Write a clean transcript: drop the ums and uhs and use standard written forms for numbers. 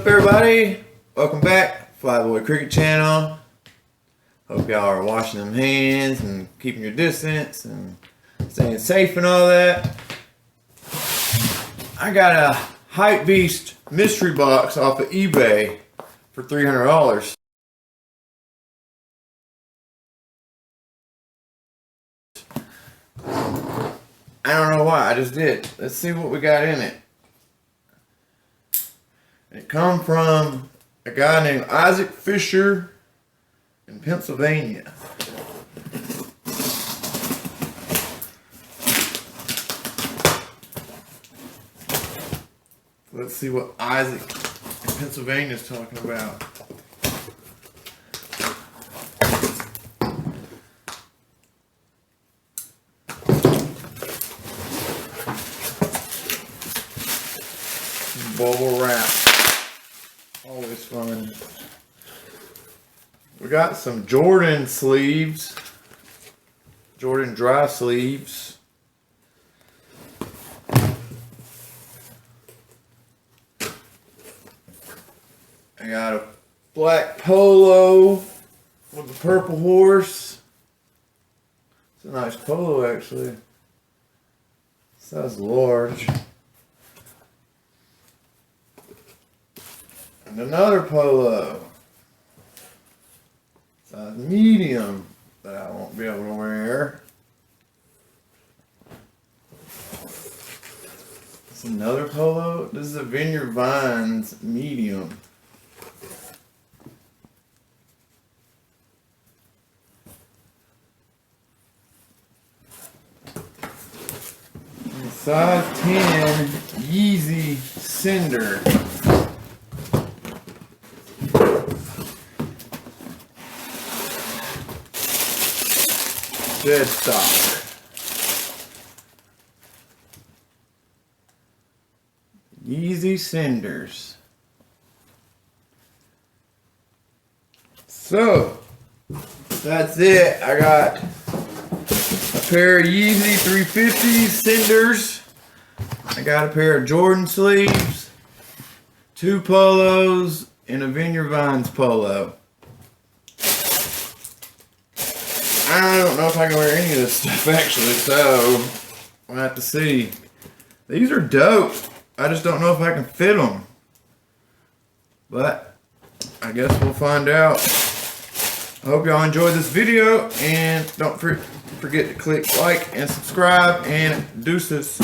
up, everybody? Welcome back, Flyboy Cricket Channel. Hope y'all are washing them hands and keeping your distance and staying safe and all that. I got a hypebeast mystery box off of eBay for $300. I don't know why, I just did. Let's see what we got in it. It come from a guy named Isaac Fisher in Pennsylvania. Let's see what Isaac in Pennsylvania is talking about. Bubble wrap. Always fun. We got some Jordan sleeves. Jordan dry sleeves. I got a black polo with a purple horse. It's a nice polo, actually. Size large. And another polo, size medium, that I won't be able to wear. It's another polo. This is a Vineyard Vines medium. And size 10 Yeezy Cinder. Dead stock. Yeezy Cinders. So, that's it. I got a pair of Yeezy 350 Cinders. I got a pair of Jordan sleeves, 2 polos, and a Vineyard Vines polo. I don't know if I can wear any of this stuff actually, so we'll have to see. These are dope. I just don't know if I can fit them. But I guess we'll find out. I hope y'all enjoyed this video, and don't forget to click like and subscribe, and deuces.